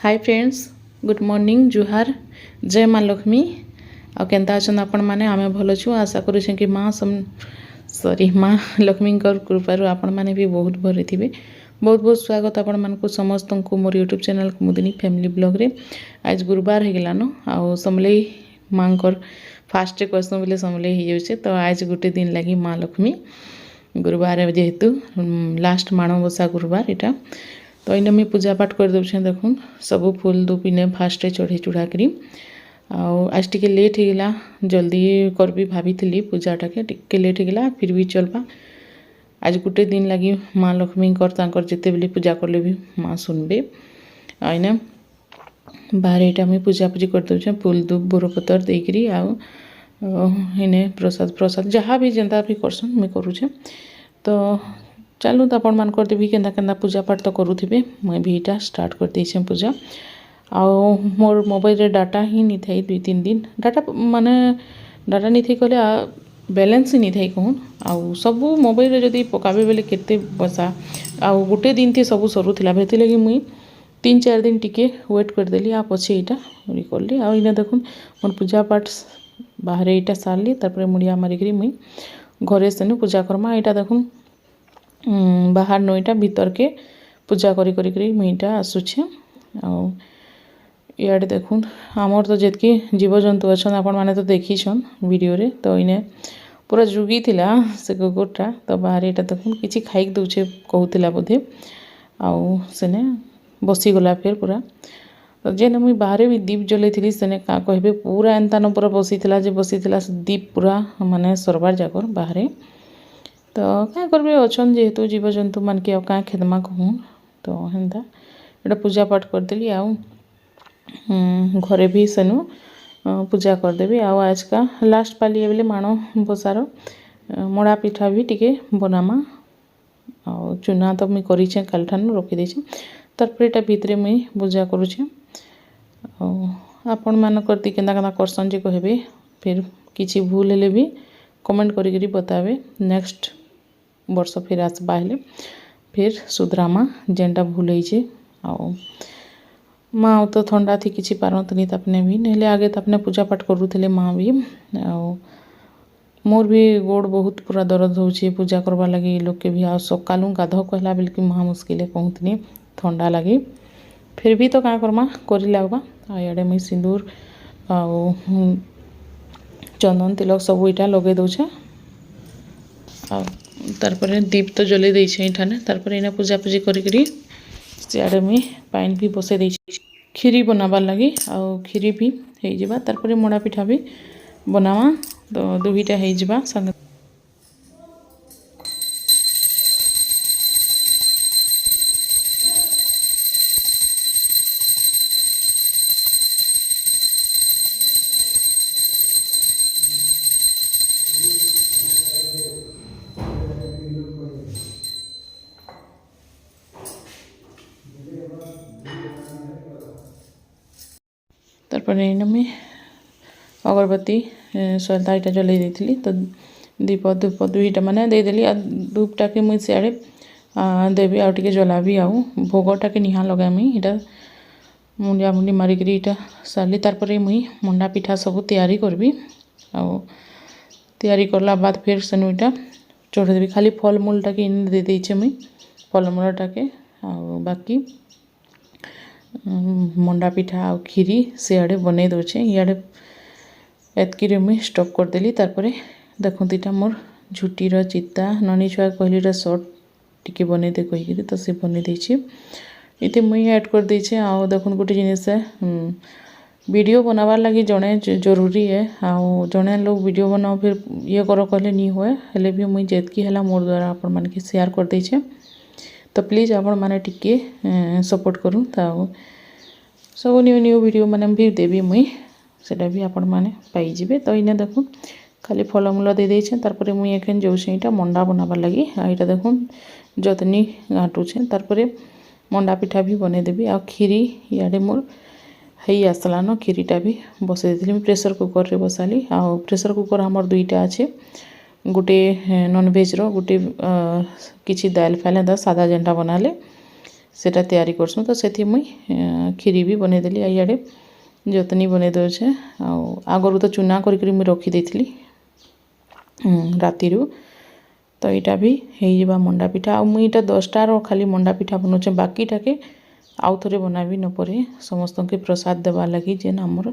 Hi friends, good morning, जुहार, जय माँ लक्ष्मी। आ Kenta अछन आपण माने? आमे भल छु। आशा करूँ कि माँ माँ लक्ष्मी कृपार आपण माने भी बहुत भल थे। बहुत बहुत स्वागत आपण मानक समस्त को मोर यूट्यूब चैनल कुमुदिनी फैमिली ब्लॉग रे। आज गुरुवार हो गलान आउ समलेई माँ फास्ट कहसूँ बोले समलेई हो जाए। तो आज गोटे दिन लगी माँ लक्ष्मी गुरुवार जेहेतु लास्ट माणबसा गुरुवार इटा। तो इने मुझे पूजा पाठ कर दूँ। देखूँ सबू फूल धूप इने फास्ट चढ़े चुड़ा करी। आज टिके लेट हो गला, जल्दी करबी भाभी थी पूजाटा के टिके लेट हो गला, फिर भी चलबा। आज गोटे दिन लगी माँ लक्ष्मी जिते बेले पूजा कले भी माँ सुनबे। आईने बाहर यहाँ मुझे पूजा पूजी कर दूँ, फूल धूप बोरपतर देकरी इने प्रसाद प्रसाद जहाँ भी जेन्ता भी करसन मुझे करुचे। तो चलू तो आपण मान देवी केन्दा केन्दा पूजा पाठ तो करुवे। मुझे भी यहाँ स्टार्ट कर देछे पूजा। आउ मोर मोबाइल रे डाटा ही नहीं थी 2-3 दिन डाटा माने डाटा नहीं थी कहले बैलेंस ही नहीं थी कहूँ। आउ सबू मोबाइल रे जदि पकाबे बेले केते बसा आउ गोटे दिन थी सबू सरुला भेती लगी मुई 3-4 दिन टिके वेट करदेली। आ पछे यहाँ करली। आ इना देखुन मोर पूजा पाठ बाहर यहाँ सारली। तापर मुड़िया मारिकी मुई घरे सेनु पूजा करमा। यहाँ देखुन बाहर नईटा भीतर के पूजा करी करी करी मुईटा आसुछे। आउ इे देखुन आमर तो जितकी जीवजंतु अच्छा आपण मैंने तो देखीछन वीडियो रे। तो इने पूरा जुगी थिला से कुकुरटा। तो बाहर यहाँ देखुन किसी खाइक दौचे कहूला बोधे। आउ सेने बसीगला फिर पूरा। तो जेने मुई बाहर भी दीप जलई थी सेने का कहे पूरा एंता न पूरा बसीला दीप पूरा माने सरबार जाकर बाहर। तो क्या करबे अच्छन जेहेतु जीवजंतु मान के क्या खेदमा कहूँ। तो हेन्ता यहाँ पूजा पाठ करदेली। आउ घरे भी सेनु पूजा करदेवी। आज का लास्ट पाली बोले माण बसार मड़ा पिठा भी टिके बनामा। आ चूना तो मुझे करीछे काल ठानु रखीदे। तारपर यहाँ भितर मुई पूजा करुचे। आपण मानकर केन्दा केन्दा करसन जे कहबे। फिर किसी भूल हेले भी कमेंट करी बतावे। नेक्स्ट वर्ष फिर आसबा हेले फिर सुधरामा जेनटा भूल होइछे। आउ माँ तो ठंडा थी किसी पारतनी तापने भी नहीं आगे तापने पूजा पाठ करूले माँ भी। आउ मोर भी गोड़ बहुत पूरा दर्द होची पूजा करवा लगी लोग के भी। आ सकालू गाध कहला बेल कि महा मुस्किल कहतनी ठंडा लगी। फिर भी तो क्या करमा कर लगवा। आड़े मुई सिंदूर आउ चंदन तिलक सब इटा लगे दौचे। तारपर दीप तो जलई देछे इठाने। तारपर इना पूजा पूजी करी सियाड़े मुई पाइन भी बसई देछे खीरी बनाबार लगी। आउ खीरी भी हो जावा। तारपर मड़ा पिठा भी बनावा। तो दुईटा हो जावा संग। तारपर मुई अगरबत्ती सलता इटा जलई देती। तो दीप धूप दुईटा माने देदेली। धूपटा के मुई सियाड़े देवी आउ टिके जलाबी। आउ भोगटा के निहा लगा मुई इटा मुंडिया मुंडी मारिक इटा सारली। तारपर मुई मंडा पिठा सब तैयारी करबी। आउ तैयारी करला बाद फिर सेनु इटा चढ़े देवी। खाली फल मूलटा के इन दे देछे मुई फलमूलटा के। आउ बाकी मंडा पिठा आउ खीरी सियाड़े बनै दौचे। इे एतकी मुई स्टॉप करदेली। तारपर देखते इटा मोर झुटीर चिता ननी छुआ कहली सर्ट टिके बनै दे कहीकि। तो सी बनै देछे इते मुई ऐड कर देछे। आउ देखुन गोटे जिनिस वीडियो बनाबार लगी जड़े जरूरी है। आउ जड़े लोग वीडियो बनाओ फिर ये कर कहले नहीं हुए हेले भी मुई जेतकी है मोर द्वारा आपण मानके शेयर कर देछे। तो प्लीज आपण माने टिके सपोर्ट करूँ। तो सब न्यू वीडियो माने भी देवी मुई सेटा भी आपण माने पाई जिबे। तो इने देखुन खाली फलमूल दे देछे। तारपर मुई एखन जोसे इटा मंडा बनाबार लगी। इटा देखुन जतनी घाटुछे। तारपर मंडा पिठा भी बनै देबी। आ खीरी इे मोर हई आसलान खीरीटा भी बसई देली। प्रेसर कुकर रे बसाली। आ प्रेसर कुकर हमर दुईटा अच्छे। गोटे नॉनवेज रो गोटे किसी दाल फाइल सादा जेनटा बनाले सेटा तैयारी करसूँ तो सेठी मुई खीरी भी बनईदेली इे जतनी बनई दौचे आगरू तो चूना करी मुई रखी देथिली रातिरू तो यहाँ भी हो मंडा पिठा आ मुई 10टार खाली मंडा पिठा बनाऊे बाकीटा के आउ थे बनाबी न परे समस्त के प्रसाद देवा लगी जेन आमर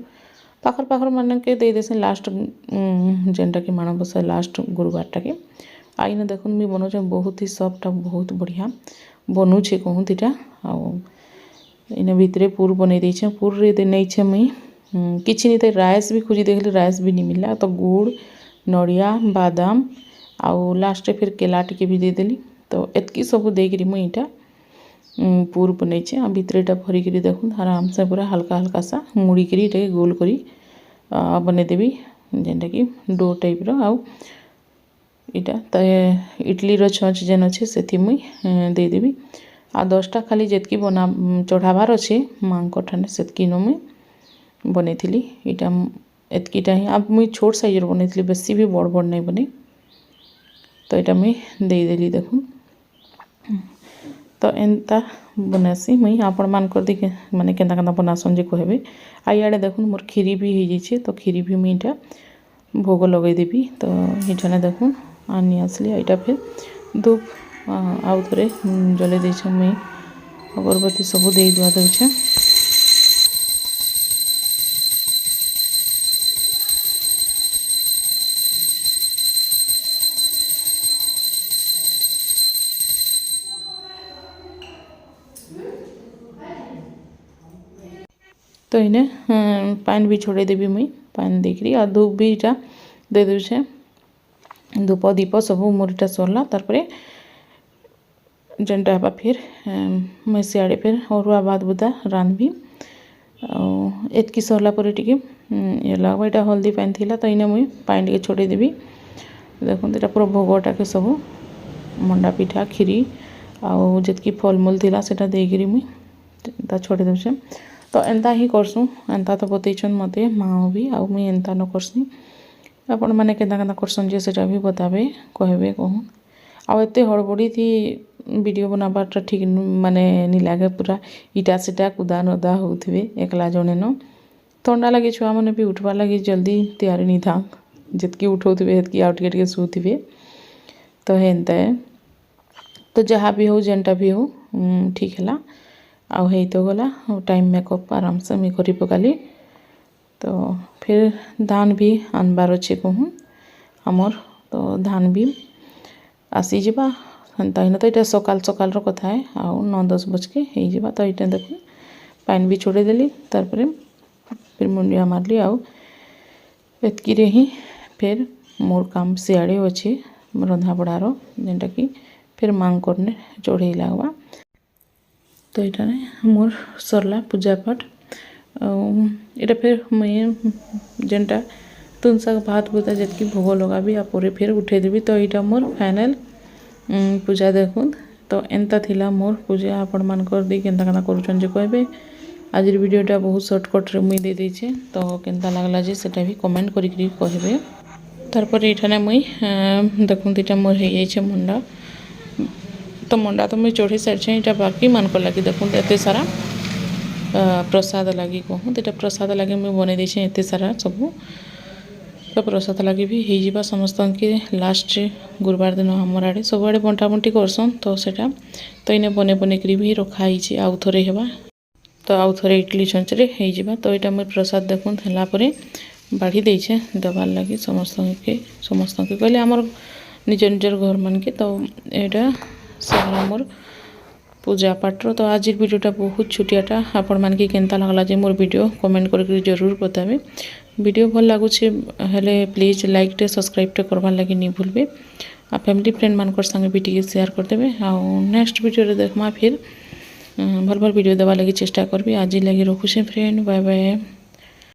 पाखर पाखर मान के दे देसे लास्ट जेनटा कि माणबसा लास्ट गुरुवारटा के आईने देखुन मुई बनाऊे बहुत ही सफ्ट बहुत बढ़िया बनूचे कहूँ इटा आने भितर पूर बनई देछे पूर रे नहीं मुई किसी नहीं राइस भी खोजी देखली राइस भी नहीं मिलला तो गुड़ नड़िया बादाम आउ लास्ट फिर केला टिके भी देदेली तो एतकी सब देकरी मुई इटा पूर बनईचे आ भितर भरिक देखुन आराम से पूरा हल्का हल्का सा मुड़ीकरी गोल करी बनईदेवी जेनटा कि डो टाइप रो आउ इटा तो इडली रो छंच जेन अच्छे से मुई देदेवी आ 10टा खाली जेतकी बना चढ़ाबार अच्छे माँ ठाने सेतकी न मुई बनईली इटा एतकीटा ही अब मुई छोट साइजर बनईली बेसी भी बड़ बड़ नहीं बने तो यहाँ मुई देदेली देखुन तो एंता बनासी मुई आपण मान कर दी माने केंता केंता बनासन जे कहबे आ इे देखुन मोर खीरी भी हो जाइए तो खीरी भी मुई इटा भोग लगे देवी तो ये देखुन आनी आसली यहाँ फिर धूप आउ थे जले देछे मुई अगरबत्ती सब दे दुआ देछे तो इन्हें पानी भी छोड़े देवी मुई पानी देखी आ धूप भी इटा दे दूचे धूप दीप सब मोर इटा सरला तारपरे जेनटा हवा फिर मुई सियाड़े फिर अरुआ भात बुदा रांधबी एतकी सरला पर टिके ये लगवा यहाँ हल्दी पानी थिला तो इने मुई पानी टिके छोड़े देवी देखो यहाँ पूरा भोगटा के सब मंडा पिठा खीरी आउ जितकी फलमूल थिला सेटा देकरी मुई छोड़े देछे तो एंता ही करसूँ एंता तो बतईछन मते माँ भी आउ मुई एंता न करसी आपण मैंने केंता केंता करसन जे सेटा भी बताबे कहबे कहूँ आउ एते हड़बड़ी थी वीडियो बनाबाटा ठीक माने नी लागे पूरा इटा सीटा कुदा नदा होउथिबे एकला जने न थंडा लगे छुआ मैंने भी उठवा लगे जल्दी तैयारी नहीं था जितकी उठाउथिबे हेतकी आउ टिके सुथिबे तो हेंता तो जहाँ भी हो जेनटा भी हो ठीक है आउ है तो गला टाइम मेकअप आराम से मुई करी पकाली तो फिर धान भी आनबार अच्छे कहूँ आमर तो धान भी आसी जावा हेन्ता ही तो यहाँ सकाल सकाल कथा है आउ 9-10 बज के हो जावा तो यहाँ देख पानी भी छोड़े देली तारपरे फिर मुंडिया मारली आउ एतकी ही फिर मोर काम सियाड़े अच्छे रंधा बड़ार जेनटा कि फिर माँ करने चढ़े लगवा तो यहाँ मोर सरला पूजा पाठ यहाँ फिर मुई जेनटा तुन शाग भात बुता जितकी भोग लगाबी आ परे फिर उठे देवी तो यहाँ मोर फाइनल पूजा देखुन तो एंता थिला मोर पूजा आपण मान कर दी केंता केंता करूछन जे कहबे आज वीडियोटा बहुत शॉर्टकट रे मुई दे देछे तो केंता लागला जे सेटा भी कमेंट करी कहबे तारपर एठाने मुई देखुन इटा मोर हो जाइए मंडा तो मंडा तो मुई चढ़ी सारी यहाँ बाकी मान को लगी देखुन एत सारा प्रसाद लगी कहूँ तो प्रसाद लगे मुई बनई देछे एत सारा सब तो प्रसाद लगे भी हो जावा समस्त के लास्ट गुरुवार दिन हमर आड़े सब आड़े बंटा बंटी करसन तो सेटा तो इन्हें बने बनेकरी भी रखाई आउ थे हेबा तो आउ थे इडली छंचरे हो जावा तो यहाँ मुई प्रसाद देखुन है बाढ़ी देछे देवार लगे समस्त के कहले आमर निज निजर घर मन के तो यहाँ सब मोर पूजा पाठर तो आज वीडियोटा बहुत छुटियाटा आपण मान के केंता लगला जे मोर वीडियो कमेंट करके जरूर बताबे वीडियो भल लगुचे हेले प्लीज लाइक टे सब्सक्राइब टे करवार लगे नहीं भूलबे आ फैमिली फ्रेंड मानकर संगे भी टिके शेयर करदेवे आ नेक्स्ट वीडियो देखमा फिर भल भल वीडियो देवा लगे चेष्टा करबी आज लगे रखुछे फ्रेंड बाय बाय।